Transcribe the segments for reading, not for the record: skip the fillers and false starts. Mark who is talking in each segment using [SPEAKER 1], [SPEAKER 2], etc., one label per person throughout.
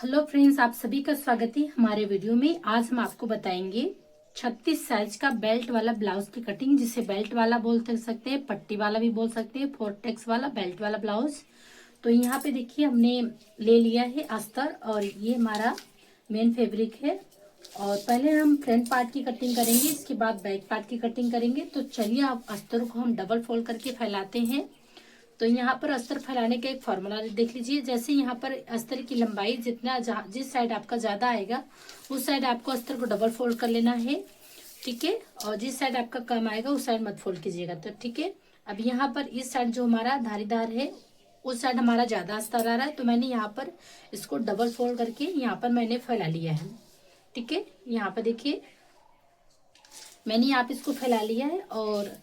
[SPEAKER 1] Hello friends, आप सभी का स्वागत है हमारे वीडियो में। आज हम आपको बताएंगे 36 साइज का बेल्ट वाला ब्लाउज की कटिंग, जिसे बेल्ट वाला बोल सकते हैं, पट्टी वाला भी बोल सकते हैं, फोर्टेक्स वाला बेल्ट वाला ब्लाउज। तो यहाँ पे देखिए हमने ले लिया है अस्तर और ये हमारा मेन फैब्रिक है। और पहले हम फ्रंट पार्ट की कटिंग करेंगे, इसके बाद बैक पार्ट की कटिंग करेंगे। तो चलिए आप अस्तर को हम डबल फोल्ड करके फैलाते हैं। तो यहाँ पर अस्तर फैलाने का एक फॉर्मूला देख लीजिए। जैसे यहाँ पर अस्तर की लंबाई जितना जिस साइड आपका ज्यादा आएगा उस साइड आपको अस्तर को डबल फोल्ड कर लेना है, ठीक है। और जिस साइड आपका कम आएगा उस साइड मत फोल्ड कीजिएगा, तो ठीक है। अब यहाँ पर इस साइड जो हमारा धारीदार है उस साइड हमारा ज्यादा अस्तर आ रहा है, तो मैंने यहाँ पर इसको डबल फोल्ड करके यहाँ पर मैंने फैला लिया है, ठीक है। यहाँ पर देखिए मैंने यहाँ पे इसको फैला लिया है। और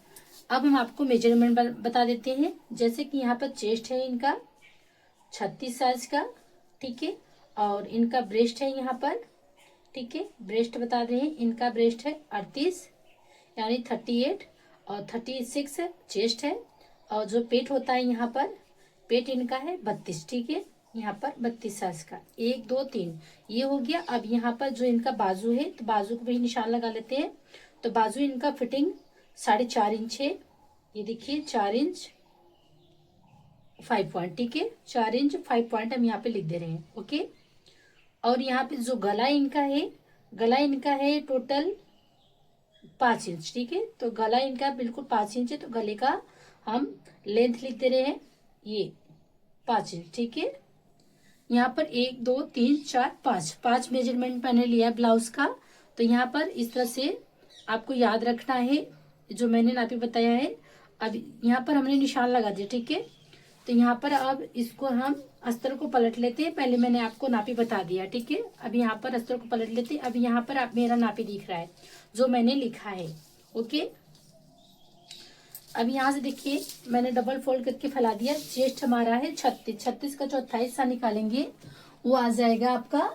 [SPEAKER 1] अब हम आपको मेजरमेंट बता देते हैं। जैसे कि यहाँ पर चेस्ट है इनका 36 साइज का, ठीक है। और इनका ब्रेस्ट है यहाँ पर, ठीक है। ब्रेस्ट बता रहे हैं, इनका ब्रेस्ट है 38 यानी 38 और 36 चेस्ट है। और जो पेट होता है यहाँ पर, पेट इनका है 32, ठीक है। यहाँ पर 32 साइज का 1 2 3 ये हो गया। अब यहाँ पर जो इनका बाजू है तो बाजू को भी निशान लगा लेते हैं। तो बाजू इनका फिटिंग 4.5 इंच है। ये देखिए 4 इंच 5 पॉइंट, ठीक है। 4 इंच 5 पॉइंट हम यहाँ पे लिख दे रहे हैं, ओके। और यहाँ पे जो गला इनका है, गला इनका है टोटल 5 इंच, ठीक है। तो गला इनका बिल्कुल 5 इंच है, तो गले का हम लेंथ लिख दे रहे हैं ये 5 इंच, ठीक है। यहाँ पर 1 2 3 4 5 मेजरमेंट मैंने लिया ब्लाउज का। तो यहाँ पर इस तरह से आपको याद रखना है जो मैंने नापी बताया है। अब यहाँ पर हमने निशान लगा दिया, ठीक है। तो यहाँ पर अब इसको हम अस्तर को पलट लेते हैं। पहले मैंने आपको नापी बता दिया, ठीक है। अब यहाँ पर अस्तर को पलट लेते हैं। अब यहाँ पर आप मेरा नापी दिख रहा है जो मैंने लिखा है, ओके। अब यहाँ से देखिए मैंने डबल फोल्ड करके फैला दिया। चेस्ट हमारा है 36, 36 का चौथाई हिस्सा निकालेंगे वो आ जाएगा आपका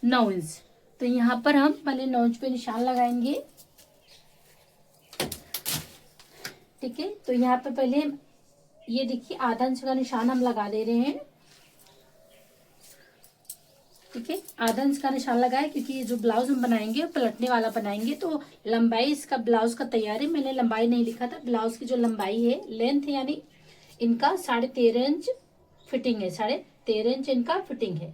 [SPEAKER 1] 9 इंच। तो यहाँ पर हम पहले 9 इंच पे निशान लगाएंगे, ठीक है। तो यहाँ पे पहले ये देखिए आधा इंच का निशान हम लगा दे रहे हैं, ठीक है। आधा इंच का निशान लगाए क्योंकि ये जो ब्लाउज हम बनाएंगे पलटने वाला बनाएंगे। तो लंबाई इसका ब्लाउज का तैयार है, मैंने लंबाई नहीं लिखा था। ब्लाउज की जो लंबाई है लेंथ है यानी इनका 13.5 इंच फिटिंग है, 13.5 इंच इनका फिटिंग है,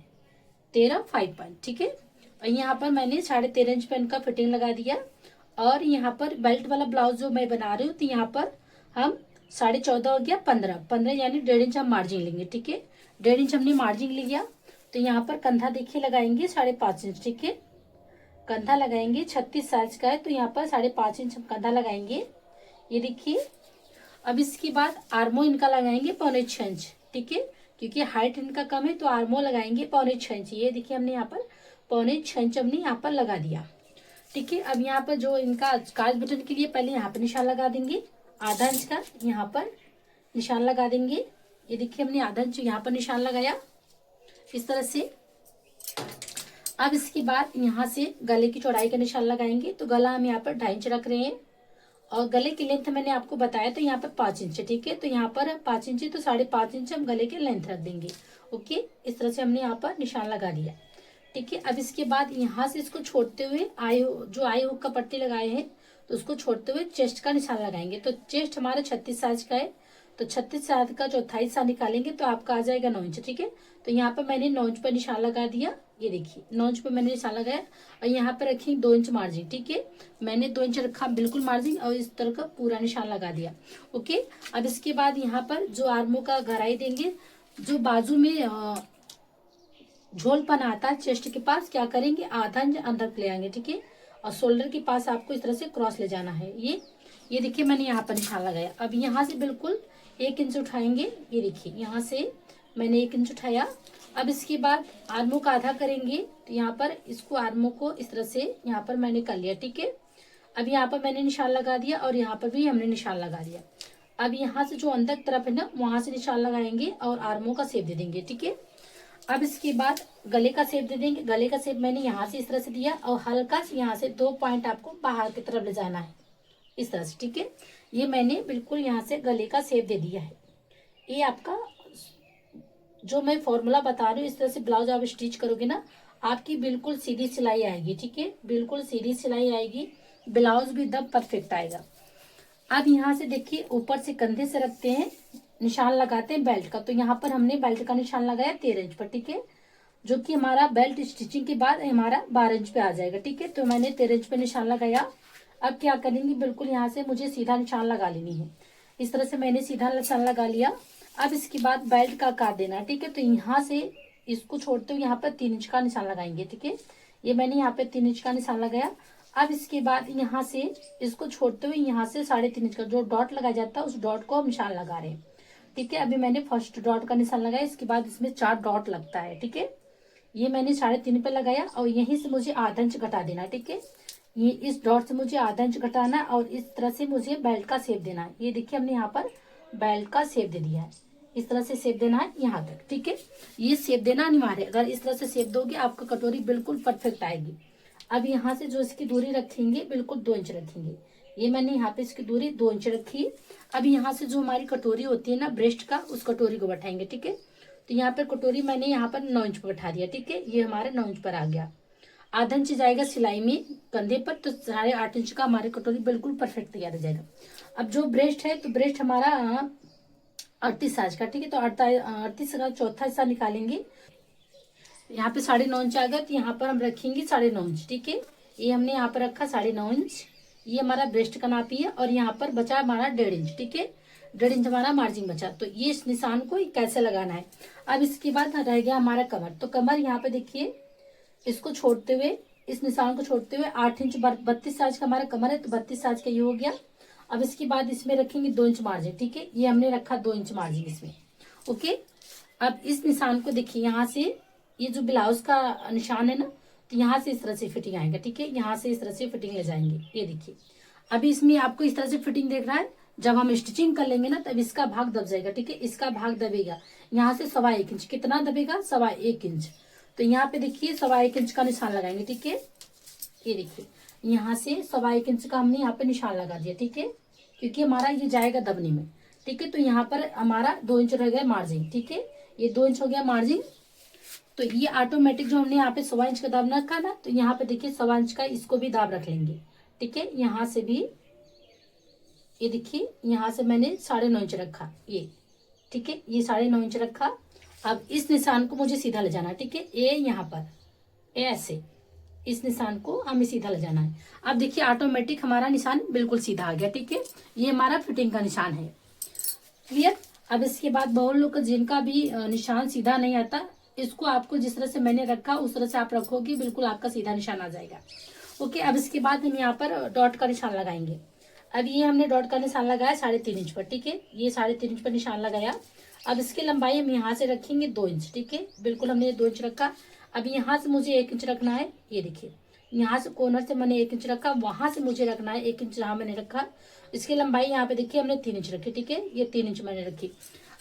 [SPEAKER 1] 13 5 पॉइंट, ठीक है। और यहाँ पर मैंने 13.5 इंच पे इनका फिटिंग लगा दिया। और यहाँ पर बेल्ट वाला ब्लाउज जो मैं बना रही हूँ तो यहाँ पर हम 14.5 हो गया 15 यानी 1.5 इंच हम मार्जिन लेंगे, ठीक है। 1.5 इंच हमने मार्जिन लिया। तो यहाँ पर कंधा देखिए लगाएंगे 5.5 इंच, ठीक है। कंधा लगाएंगे 36 साइज का है तो यहाँ पर 5.5 इंच हम कंधा लगाएंगे, ये देखिए। अब इसके बाद आर्मो इनका लगाएंगे 5.25 इंच, ठीक है। क्योंकि हाइट इनका कम है तो आर्मो लगाएंगे 5.25 इंच। ये देखिए हमने यहाँ पर 5.25 इंच हमने यहाँ पर लगा दिया, ठीक है। अब यहाँ पर जो इनका काज बटन के लिए पहले यहाँ पर निशान लगा देंगे, आधा इंच का यहाँ पर निशान लगा देंगे। ये देखिए हमने आधा इंच यहाँ पर निशान लगाया इस तरह से। अब इसके बाद यहाँ से गले की चौड़ाई का निशान लगाएंगे। तो गला हम यहाँ पर 2.5 इंच रख रहे हैं और गले की लेंथ मैंने आपको बताया तो यहाँ पर 5 इंच है, ठीक है। तो यहाँ पर 5 इंच है तो 5.5 इंच हम गले की लेंथ रख देंगे, ओके। इस तरह से हमने यहाँ पर निशान लगा दिया, ठीक है। अब इसके बाद यहाँ से इसको छोड़ते हुए आई हुक का पट्टी लगाए हैं तो उसको छोड़ते हुए चेस्ट का निशान लगाएंगे। तो चेस्ट हमारा 36 साइज का है तो 36 साइज का चौथाई हिस्सा निकालेंगे तो आपका आ जाएगा 9 इंच, ठीक है। तो यहाँ पर मैंने 9 इंच पर निशान लगा दिया, ये देखिए 9 इंच पर मैंने निशान लगाया। और यहाँ पर रखी 2 इंच मार्जिन, ठीक है। मैंने 2 इंच रखा बिल्कुल मार्जिन और इस तरह का पूरा निशान लगा दिया, ओके। अब इसके बाद यहाँ पर जो आर्मों का गहराई देंगे, जो बाजू में झोलपन आता है चेस्ट के पास, क्या करेंगे आधा इंच अंदर ले आएंगे, ठीक है। और शोल्डर के पास आपको इस तरह से क्रॉस ले जाना है। ये देखिए मैंने यहाँ पर निशान लगाया। अब यहाँ से बिल्कुल 1 इंच उठाएंगे, ये देखिए यहाँ से मैंने 1 इंच उठाया। अब इसके बाद आर्मों का आधा करेंगे तो यहाँ पर इसको आर्मों को इस तरह से यहाँ पर मैंने कर लिया, ठीक है। अब यहाँ पर मैंने निशान लगा दिया और यहाँ पर भी हमने निशान लगा दिया। अब यहाँ से जो अंदर तरफ है ना वहां से निशान लगाएंगे और आर्मों का शेप दे देंगे, ठीक है। अब इसके बाद गले का शेप दे देंगे। गले का शेप मैंने यहाँ से इस तरह से दिया और हल्का से यहाँ से 2 पॉइंट आपको बाहर की तरफ ले जाना है इस तरह से, ठीक है। ये मैंने बिल्कुल यहाँ से गले का शेप दे दिया है। ये आपका जो मैं फॉर्मूला बता रही हूँ इस तरह से ब्लाउज आप स्टिच करोगे ना, आपकी बिल्कुल सीधी सिलाई आएगी। ठीक है, बिल्कुल सीधी सिलाई आएगी, ब्लाउज भी एकदम परफेक्ट आएगा। अब यहाँ से देखिए ऊपर से कंधे से रखते हैं, निशान लगाते हैं बेल्ट का। तो यहाँ पर हमने बेल्ट का निशान लगाया 13 इंच पर। ठीक है, जो कि हमारा बेल्ट स्टिचिंग के बाद हमारा 12 इंच पे आ जाएगा। ठीक है, तो मैंने 13 इंच पे निशान लगाया। अब क्या करेंगे, बिल्कुल यहाँ से मुझे सीधा निशान लगा लेनी है। इस तरह से मैंने सीधा निशान लगा लिया। अब इसके बाद बेल्ट का आकार देना है। ठीक है, तो यहाँ से इसको छोड़ते हुए यहाँ पर 3 इंच का निशान लगाएंगे। ठीक है, ये मैंने यहाँ पे 3 इंच का निशान लगाया। अब इसके बाद यहाँ से इसको छोड़ते हुए यहाँ से 3.5 इंच का जो डॉट लगाया जाता है उस डॉट को हम निशान लगा रहे हैं। ठीक है, अभी मैंने फर्स्ट डॉट का निशान लगाया, इसके बाद इसमें 4 डॉट लगता है। ठीक है, ये मैंने 3.5 पे लगाया और यहीं से मुझे आधा इंच घटा देना है। ठीक है, ये इस डॉट से मुझे आधा इंच घटाना है और इस तरह से मुझे बेल्ट का शेप देना है। ये देखिए हमने यहाँ पर बेल्ट का शेप दे दिया है, इस तरह से शेप देना है यहाँ तक। ठीक है, ये शेप देना अनिवार्य है, अगर इस तरह से शेप दोगे आपका कटोरी बिल्कुल परफेक्ट आएगी। अब यहाँ से जो इसकी दूरी रखेंगे बिल्कुल 2 इंच रखेंगे। ये मैंने यहाँ पे इसकी दूरी 2 इंच रखी। अब यहाँ से जो हमारी कटोरी होती है ना ब्रेस्ट का, उस कटोरी को बैठाएंगे। ठीक है, तो यहाँ पर कटोरी मैंने यहाँ पर 9 इंच पर बैठा दिया। ठीक है, ये हमारे 9 इंच पर आ गया। आधा इंच जाएगा सिलाई में कंधे पर, तो 8.5 इंच का हमारे कटोरी बिल्कुल परफेक्ट तैयार हो जाएगा। अब जो ब्रेस्ट है, तो ब्रेस्ट हमारा 38 साइज का। ठीक है, तो 38 का चौथा हिस्सा निकालेंगे। यहाँ पे 9.5 इंच आ गया, तो यहाँ पर हम रखेंगे 9.5 इंच। ठीक है, ये हमने यहाँ पर रखा 9.5 इंच। ये हमारा ब्रेस्ट का नापी है और यहाँ पर बचा हमारा 1.5 इंच। ठीक है, 1.5 इंच हमारा मार्जिन बचा। तो ये इस निशान को कैसे लगाना है। अब इसके बाद रह गया हमारा कमर। तो कमर यहाँ पे देखिए, इसको छोड़ते हुए, इस निशान को छोड़ते हुए 8 इंच 32 साइज का हमारा कमर है, तो 32 साइज का ये हो गया। अब इसके बाद इसमें रखेंगे 2 इंच मार्जिन। ठीक है, ये हमने रखा 2 इंच मार्जिन इसमें। ओके, अब इस निशान को देखिए, यहाँ से ये जो ब्लाउज का निशान है ना, तो यहाँ से इस तरह से फिटिंग आएगा। ठीक है, यहाँ से इस तरह से फिटिंग ले जाएंगे। ये देखिए, अभी इसमें आपको इस तरह से फिटिंग देख रहा है। जब हम स्टिचिंग कर लेंगे ना, तब इसका भाग दब जाएगा। ठीक है, इसका भाग दबेगा यहाँ से 1.25 इंच। कितना दबेगा? 1.25 इंच। तो यहाँ पे देखिए 1.25 इंच का निशान लगाएंगे। ठीक है, ये देखिए यहाँ से 1.25 इंच का हमने यहाँ पे निशान लगा दिया। ठीक है, क्योंकि हमारा ये जाएगा दबने में। ठीक है, तो यहाँ पर हमारा 2 इंच रह गया मार्जिन। ठीक है, ये 2 इंच हो गया मार्जिन। तो ये ऑटोमेटिक जो हमने यहाँ पे 1.25 इंच का दाब रखा ना, तो यहाँ पे देखिए 1.25 इंच का इसको भी दाब रख लेंगे। ठीक है, यहाँ से भी ये देखिए, यहाँ से मैंने 9.5 इंच रखा ये। ठीक है, ये 9.5 इंच रखा। अब इस निशान को मुझे सीधा ले जाना है। ठीक है, ये यहाँ पर ऐसे इस निशान को हमें सीधा ले जाना है। अब देखिए ऑटोमेटिक हमारा निशान बिल्कुल सीधा आ गया। ठीक है, ये हमारा फिटिंग का निशान है। क्लियर। अब इसके बाद बहुत लोग जिनका भी निशान सीधा नहीं आता, इसको आपको जिस तरह से मैंने रखा उस तरह से आप रखोगे, बिल्कुल आपका सीधा निशान आ जाएगा। ओके, अब इसके बाद हम यहाँ पर डॉट का निशान लगाएंगे। अब ये हमने डॉट का निशान लगाया 3.5 इंच पर। ठीक है, ये 3.5 इंच पर निशान लगाया। अब इसकी लंबाई हम यहाँ से रखेंगे 2 इंच। ठीक है, बिल्कुल हमने 2 इंच रखा। अब यहाँ से मुझे 1 इंच रखना है। ये देखिए, यहाँ से कॉर्नर से मैंने 1 इंच रखा, वहां से मुझे रखना है 1 इंच जहाँ मैंने रखा। इसकी लंबाई यहाँ पे देखिए हमने 3 इंच रखी। ठीक है, ये 3 इंच मैंने रखी।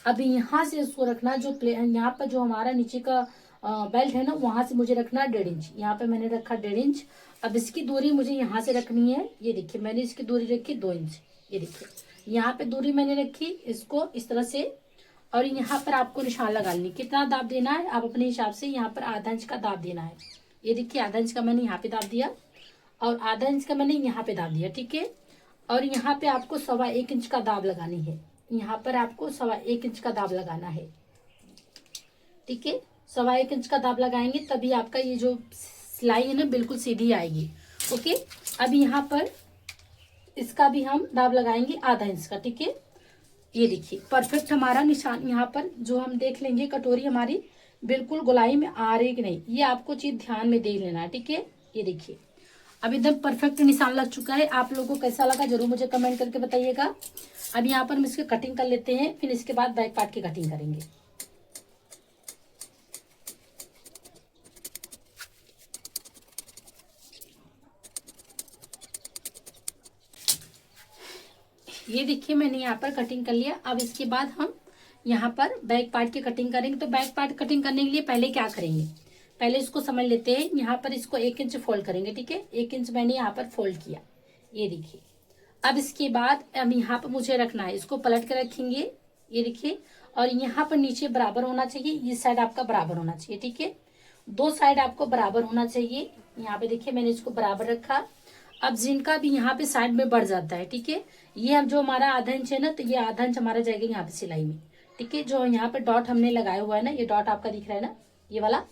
[SPEAKER 1] अब यहाँ से इसको रखना, जो यहाँ पर जो हमारा नीचे का बेल्ट है ना, वहां से मुझे रखना 1.5 इंच। यहाँ पे मैंने रखा 1.5 इंच। अब इसकी दूरी मुझे यहाँ से रखनी है। ये देखिए मैंने इसकी दूरी रखी 2 इंच। ये देखिए यहाँ पे दूरी मैंने रखी, इसको इस तरह से। और यहाँ पर आपको निशान लगा लेनी, कितना दाब देना है आप अपने हिसाब से। यहाँ पर आधा इंच का दाब देना है। ये देखिए आधा इंच का मैंने यहाँ पे दाब दिया और आधा इंच का मैंने यहाँ पे दाब दिया। ठीक है, और यहाँ पे आपको 1.25 इंच का दाब लगानी है। यहाँ पर आपको 1.25 इंच का दाब लगाना है। ठीक है, 1.25 इंच का दाब लगाएंगे तभी आपका ये जो सिलाई है ना बिल्कुल सीधी आएगी। ओके, अब यहाँ पर इसका भी हम दाब लगाएंगे आधा इंच का। ठीक है, ये देखिए परफेक्ट हमारा निशान यहाँ पर जो हम देख लेंगे, कटोरी हमारी बिल्कुल गोलाई में आ रही कि नहीं, ये आपको चीज ध्यान में देख लेना है। ठीक है, ये देखिए अब एकदम परफेक्ट निशान लग चुका है। आप लोगों को कैसा लगा जरूर मुझे कमेंट करके बताइएगा। अब यहाँ पर हम इसकी कटिंग कर लेते हैं, फिर इसके बाद बैक पार्ट की कटिंग करेंगे। ये देखिए मैंने यहाँ पर कटिंग कर लिया। अब इसके बाद हम यहाँ पर बैक पार्ट की कटिंग करेंगे। तो बैक पार्ट कटिंग करने के लिए पहले क्या करेंगे, पहले इसको समझ लेते हैं। यहाँ पर इसको 1 इंच फोल्ड करेंगे। ठीक है, 1 इंच मैंने यहाँ पर फोल्ड किया। ये देखिए, अब इसके बाद अब यहाँ पर मुझे रखना है, इसको पलट कर रखेंगे। ये देखिए, और यहाँ पर नीचे बराबर होना चाहिए, इस साइड आपका बराबर होना चाहिए। ठीक है, दो साइड आपको बराबर होना चाहिए। यहाँ पे देखिए मैंने इसको बराबर रखा। अब जिनका भी यहाँ पे साइड में बढ़ जाता है, ठीक है, ये हम जो हमारा आधा इंच है ना, तो ये आधा इंच हमारा जाएगा यहाँ पे सिलाई में। ठीक है, जो यहाँ पे डॉट हमने लगाया हुआ है ना, ये डॉट आपका दिख रहा है ना, ये वाला,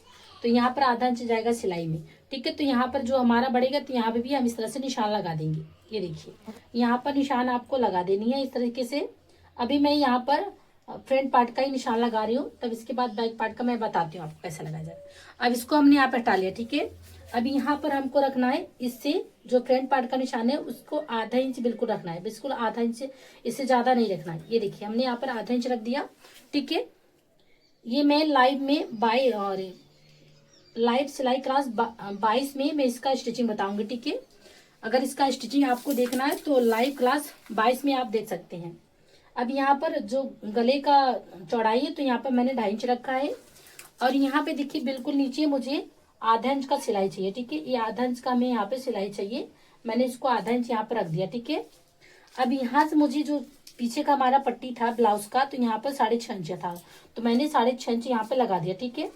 [SPEAKER 1] तो यहाँ पर आधा इंच जाएगा सिलाई में। ठीक है, तो यहाँ पर जो हमारा बढ़ेगा तो यहाँ पे भी हम इस तरह से निशान लगा देंगे। ये देखिए यहाँ पर निशान आपको लगा देनी है इस तरीके से। अभी मैं यहाँ पर फ्रंट पार्ट का ही निशान लगा रही हूँ, तब इसके बाद बैक पार्ट का मैं बताती हूँ आपको कैसा लगाया जाए। अब इसको हमने यहाँ पे हटा लिया। ठीक है, अभी यहाँ पर हमको रखना है, इससे जो फ्रंट पार्ट का निशान है उसको आधा इंच बिल्कुल रखना है, बिल्कुल आधा इंच, इससे ज्यादा नहीं रखना है। ये देखिए हमने यहाँ पर आधा इंच रख दिया। ठीक है, ये मैं लाइव में लाइव सिलाई क्लास 22 में मैं इसका स्टिचिंग बताऊंगी। ठीक है, अगर इसका स्टिचिंग आपको देखना है तो लाइव क्लास 22 में आप देख सकते हैं। अब यहाँ पर जो गले का चौड़ाई है तो यहाँ पर मैंने 2.5 इंच रखा है, और यहाँ पे देखिए बिल्कुल नीचे मुझे आधा इंच का सिलाई चाहिए। ठीक है, ये आधा इंच का मैं यहाँ पे सिलाई चाहिए, मैंने इसको आधा इंच यहाँ पर रख दिया। ठीक है, अब यहाँ से मुझे जो पीछे का हमारा पट्टी था ब्लाउज का, तो यहाँ पर 6.5 इंच था, तो मैंने 6.5 इंच यहाँ पे लगा दिया। ठीक है,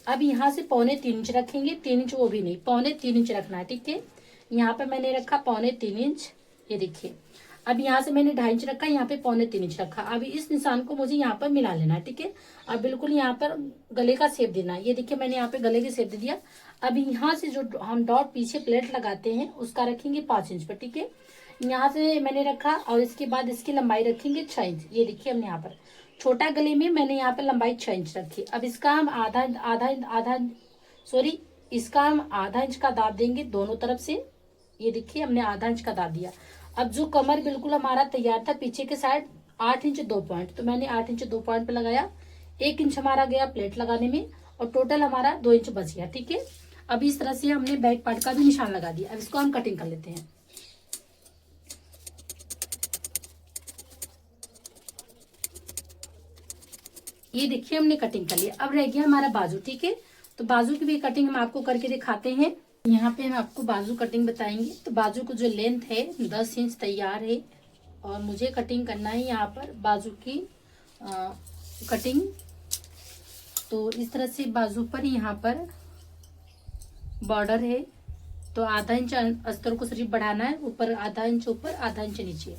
[SPEAKER 1] अब यहाँ से 3.25 इंच रखेंगे, 3 इंच वो भी नहीं, 3.25 इंच रखना है। ठीक है, यहाँ पे मैंने रखा 3.25 इंच। ये देखिए अब यहाँ से मैंने 2.5 इंच रखा, यहाँ पे 3.25 इंच रखा। अभी इस निशान को मुझे यहाँ पर मिला लेना है। ठीक है, अब बिल्कुल यहाँ पर गले का शेप देना है। ये देखिए मैंने यहाँ पे गले की शेप दे दिया। अब यहाँ से जो हम डॉट पीछे प्लेट लगाते हैं उसका रखेंगे 5 इंच पर। ठीक है, यहाँ से मैंने रखा, और इसके बाद इसकी लंबाई रखेंगे 6 इंच। ये देखिए हमने यहाँ पर छोटा गले में मैंने यहाँ पर लंबाई 6 इंच रखी। अब इसका हम इसका हम आधा इंच का दाब देंगे दोनों तरफ से। ये देखिए हमने आधा इंच का दाब दिया। अब जो कमर बिल्कुल हमारा तैयार था पीछे के साइड 8 इंच 2 पॉइंट, तो मैंने 8 इंच 2 पॉइंट पे लगाया। 1 इंच हमारा गया प्लेट लगाने में, और टोटल हमारा 2 इंच बच गया। ठीक है, अब इस तरह से हमने बैक पार्ट का भी निशान लगा दिया। अब इसको हम कटिंग कर लेते हैं। ये देखिए हमने कटिंग कर लिया। अब रह गया हमारा बाजू। ठीक है, तो बाजू की भी कटिंग हम आपको करके दिखाते हैं। यहाँ पे हम आपको बाजू कटिंग बताएंगे। तो बाजू को जो लेंथ है 10 इंच तैयार है, और मुझे कटिंग करना है यहाँ पर बाजू की कटिंग। तो इस तरह से बाजू पर यहाँ पर बॉर्डर है, तो आधा इंच अस्तर को सिर्फ बढ़ाना है, ऊपर आधा इंच ऊपर आधा इंच नीचे,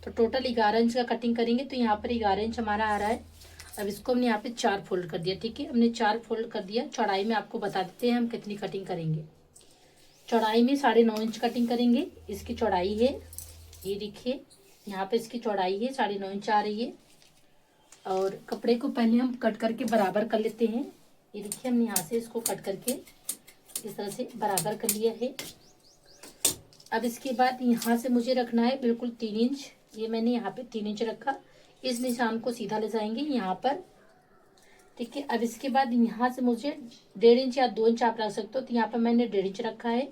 [SPEAKER 1] तो टोटल 11 इंच का कटिंग करेंगे। तो यहाँ पर 11 इंच हमारा आ रहा है। अब इसको हमने यहाँ पे 4 फोल्ड कर दिया। ठीक है, हमने 4 फोल्ड कर दिया। चौड़ाई में आपको बता देते हैं हम कितनी कटिंग करेंगे। चौड़ाई में 9.5 इंच कटिंग करेंगे। इसकी चौड़ाई है, ये देखिए यहाँ पे इसकी चौड़ाई है 9.5 इंच आ रही है। और कपड़े को पहले हम कट करके बराबर कर लेते हैं। ये देखिए हमने यहाँ से इसको कट करके इस तरह से बराबर कर लिया है। अब इसके बाद यहाँ से मुझे रखना है बिल्कुल 3 इंच। ये मैंने यहाँ पे 3 इंच रखा। इस निशान को सीधा ले जाएंगे यहाँ पर। ठीक है, अब इसके बाद यहाँ से मुझे 1.5 इंच या 2 इंच आप रख सकते हो, तो यहाँ पर मैंने 1.5 इंच रखा है।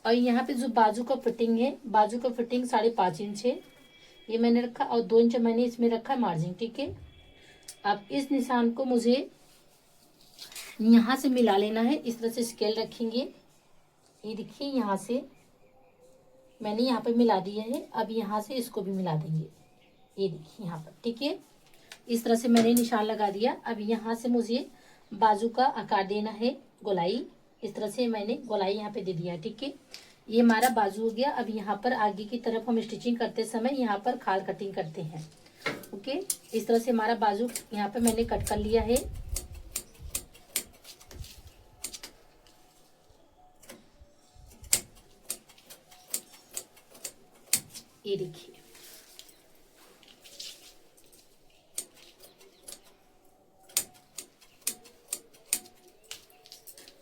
[SPEAKER 1] और यहाँ पे जो बाजू का फिटिंग है, बाजू का फिटिंग 5.5 इंच है, ये मैंने रखा, और 2 इंच मैंने इसमें रखा मार्जिन। ठीक है, अब इस निशान को मुझे यहाँ से मिला लेना है। इस तरह से स्केल रखेंगे। ये देखिए यहाँ से मैंने यहाँ पे मिला दिया है। अब यहाँ से इसको भी मिला देंगे। ये देखिए यहाँ पर। ठीक है, इस तरह से मैंने निशान लगा दिया। अब यहाँ से मुझे बाजू का आकार देना है, गोलाई। इस तरह से मैंने गोलाई यहाँ पे दे दिया। ठीक है, ये हमारा बाजू हो गया। अब यहाँ पर आगे की तरफ हम स्टिचिंग करते समय यहाँ पर खाल कटिंग करते हैं। ओके, इस तरह से हमारा बाजू यहाँ पे मैंने कट कर लिया है। ये देखिए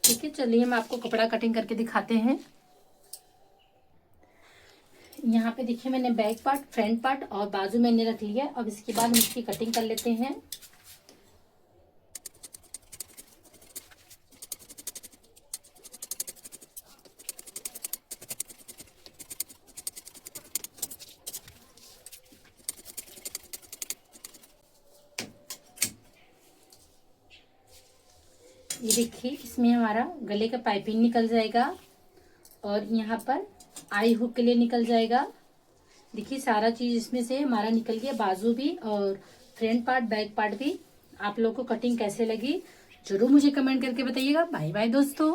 [SPEAKER 1] ठीक है, चलिए हम आपको कपड़ा कटिंग करके दिखाते हैं। यहाँ पे देखिए मैंने बैक पार्ट, फ्रंट पार्ट और बाजू मैंने रख लिया। अब इसके बाद हम इसकी कटिंग कर लेते हैं। ये देखिए इसमें हमारा गले का पाइपिंग निकल जाएगा, और यहाँ पर आई हुक के लिए निकल जाएगा। देखिए सारा चीज इसमें से हमारा निकल गया, बाजू भी और फ्रंट पार्ट बैक पार्ट भी। आप लोग को कटिंग कैसे लगी जरूर मुझे कमेंट करके बताइएगा। बाय बाय दोस्तों।